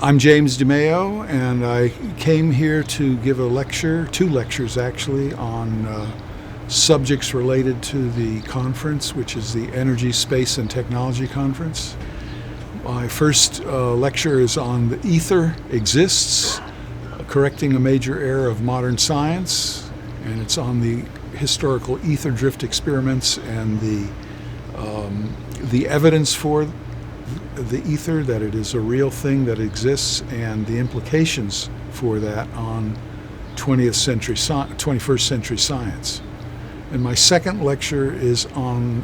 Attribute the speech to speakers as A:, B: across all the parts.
A: I'm James DeMeo, and I came here to give a lecture, two lectures actually, on subjects related to the conference, which is the Energy, Space, and Technology Conference. My first lecture is on the ether exists, correcting a major error of modern science, and it's on the historical ether drift experiments and the evidence for the ether, that it is a real thing that exists, and the implications for that on 21st century science. And my second lecture is on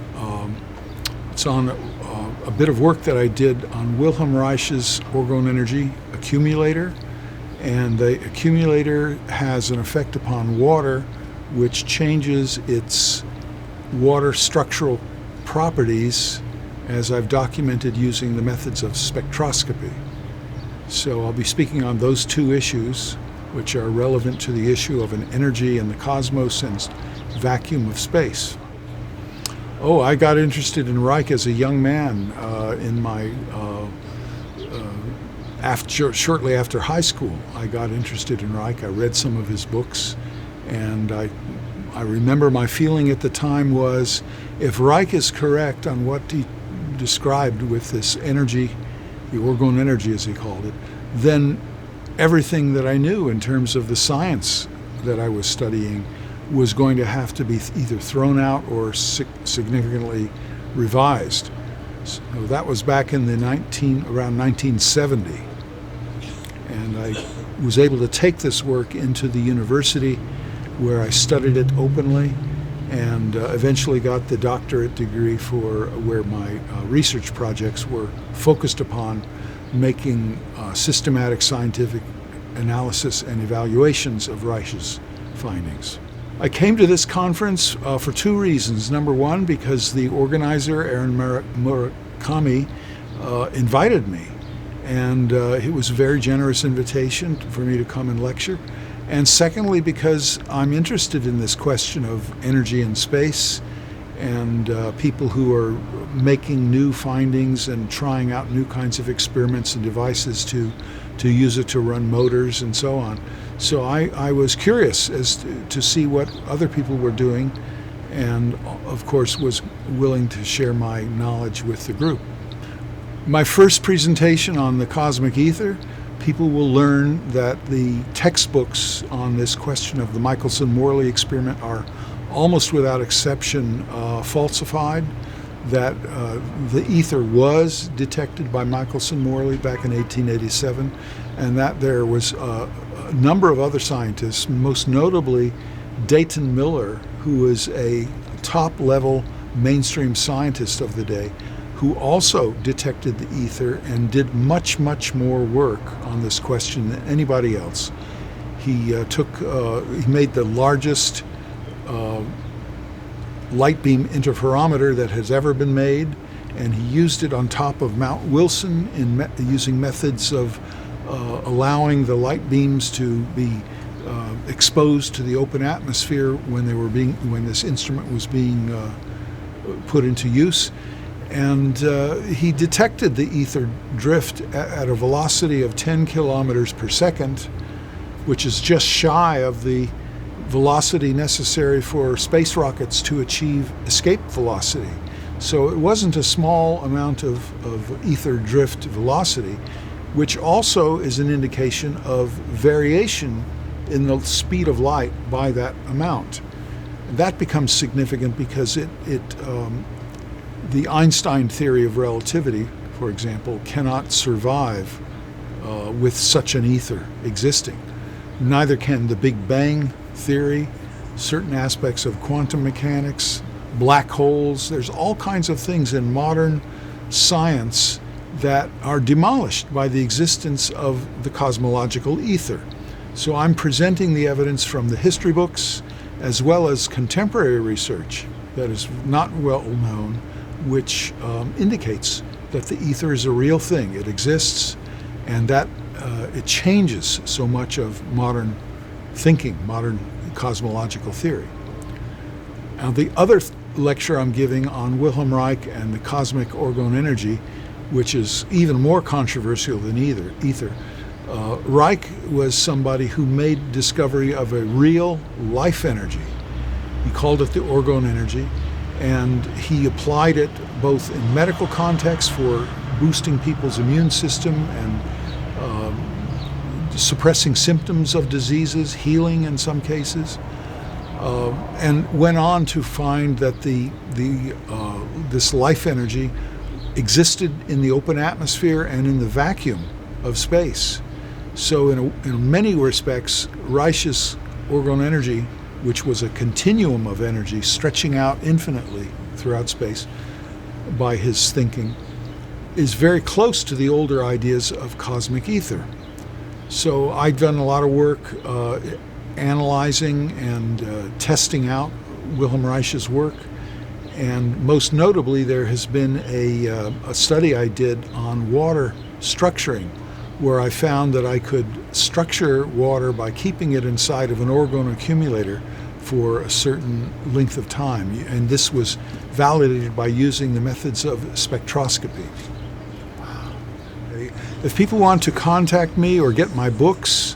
A: a bit of work that I did on Wilhelm Reich's orgone energy accumulator. And the accumulator has an effect upon water which changes its water structural properties, as I've documented using the methods of spectroscopy. So I'll be speaking on those two issues, which are relevant to the issue of an energy in the cosmos and vacuum of space. I got interested in Reich as a young man shortly after high school. I got interested in Reich. I read some of his books, and I remember my feeling at the time was, if Reich is correct on what he described with this energy, the orgone energy as he called it, then everything that I knew in terms of the science that I was studying was going to have to be either thrown out or significantly revised. So that was back in around 1970. And I was able to take this work into the university where I studied it openly, and eventually got the doctorate degree for where my research projects were focused upon making systematic scientific analysis and evaluations of Reich's findings. I came to this conference for two reasons. Number one, because the organizer, Aaron Murakami, invited me, and it was a very generous invitation for me to come and lecture. And secondly, because I'm interested in this question of energy in space, and people who are making new findings and trying out new kinds of experiments and devices to use it to run motors and so on. So I was curious as to see what other people were doing, and of course was willing to share my knowledge with the group. My first presentation on the cosmic ether, people will learn that the textbooks on this question of the Michelson-Morley experiment are almost without exception falsified, that the ether was detected by Michelson-Morley back in 1887, and that there was a number of other scientists, most notably Dayton Miller, who was a top-level mainstream scientist of the day, who also detected the ether and did much, much more work on this question than anybody else. He made the largest light beam interferometer that has ever been made, and he used it on top of Mount Wilson using methods of allowing the light beams to be exposed to the open atmosphere when this instrument was being put into use. And he detected the ether drift at a velocity of 10 kilometers per second, which is just shy of the velocity necessary for space rockets to achieve escape velocity. So it wasn't a small amount of ether drift velocity, which also is an indication of variation in the speed of light by that amount. That becomes significant because the Einstein theory of relativity, for example, cannot survive with such an ether existing. Neither can the Big Bang theory, certain aspects of quantum mechanics, black holes. There's all kinds of things in modern science that are demolished by the existence of the cosmological ether. So I'm presenting the evidence from the history books as well as contemporary research that is not well known, which indicates that the ether is a real thing. It exists, and that it changes so much of modern thinking, modern cosmological theory. Now, the other lecture I'm giving on Wilhelm Reich and the cosmic orgone energy which is even more controversial than ether. Reich was somebody who made discovery of a real life energy. He called it the orgone energy, and he applied it both in medical context for boosting people's immune system and suppressing symptoms of diseases, healing in some cases, and went on to find that this life energy existed in the open atmosphere and in the vacuum of space. So in many respects, Reich's orgone energy, which was a continuum of energy stretching out infinitely throughout space by his thinking, is very close to the older ideas of cosmic ether. So I've done a lot of work analyzing and testing out Wilhelm Reich's work, and most notably there has been a study I did on water structuring, where I found that I could structure water by keeping it inside of an orgone accumulator for a certain length of time. And this was validated by using the methods of spectroscopy. Wow. If people want to contact me or get my books,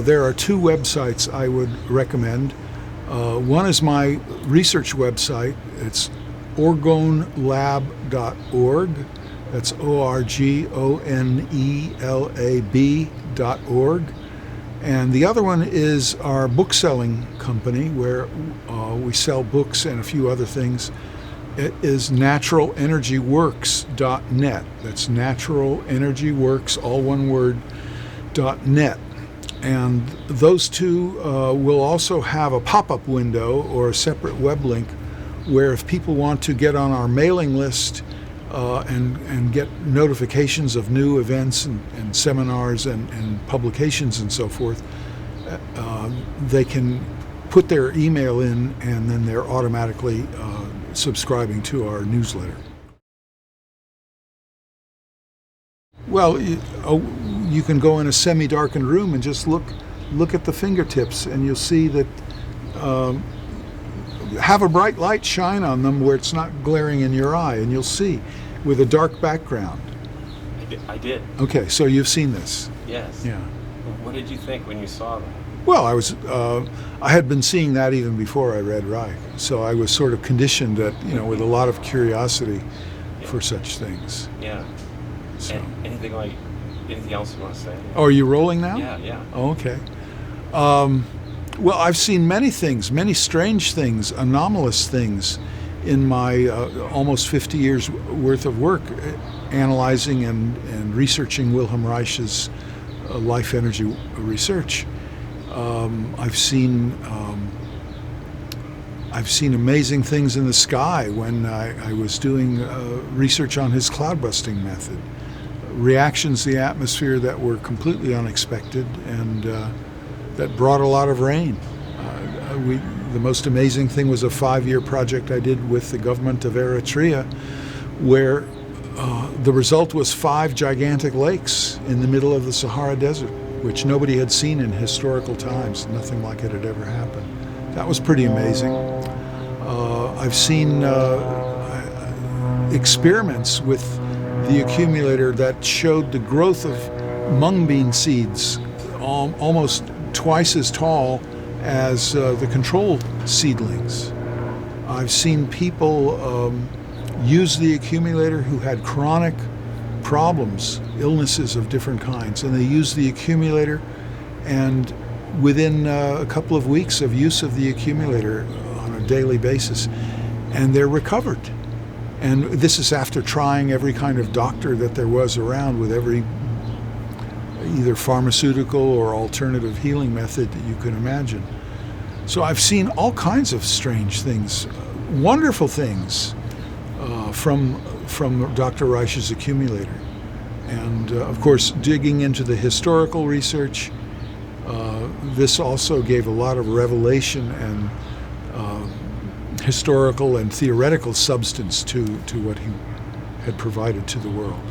A: there are two websites I would recommend. One is my research website. It's orgonelab.org. That's orgonelab.org. And the other one is our book selling company, where we sell books and a few other things. It is naturalenergyworks.net. That's naturalenergyworks, all one word, .net. And those two will also have a pop-up window or a separate web link where if people want to get on our mailing list and get notifications of new events and seminars and publications and so forth, they can put their email in, and then they're automatically subscribing to our newsletter. Well, you can go in a semi-darkened room and just look at the fingertips, and you'll see that have a bright light shine on them where it's not glaring in your eye, and you'll see with a dark background.
B: I did.
A: Okay, so you've seen this.
B: Yes.
A: Yeah.
B: What did you think when you saw that?
A: Well, I had been seeing that even before I read Reich, so I was sort of conditioned with a lot of curiosity for such things.
B: Yeah.
A: So.
B: Anything else you want to say?
A: Oh, are you rolling now?
B: Yeah.
A: Oh, okay. Well, I've seen many things, many strange things, anomalous things in my almost 50 years worth of work analyzing and researching Wilhelm Reich's life energy research. I've seen amazing things in the sky when I was doing research on his cloud busting method. Reactions to the atmosphere that were completely unexpected and that brought a lot of rain. The most amazing thing was a 5-year project I did with the government of Eritrea, where the result was 5 gigantic lakes in the middle of the Sahara Desert, which nobody had seen in historical times. Nothing like it had ever happened. That was pretty amazing. I've seen experiments with the accumulator that showed the growth of mung bean seeds almost twice as tall as the control seedlings. I've seen people use the accumulator who had chronic problems, illnesses of different kinds, and they use the accumulator, and within a couple of weeks of use of the accumulator on a daily basis, and they're recovered. And this is after trying every kind of doctor that there was around with every either pharmaceutical or alternative healing method that you can imagine. So I've seen all kinds of strange things, wonderful things from Dr. Reich's accumulator. And of course, digging into the historical research, this also gave a lot of revelation and historical and theoretical substance to what he had provided to the world.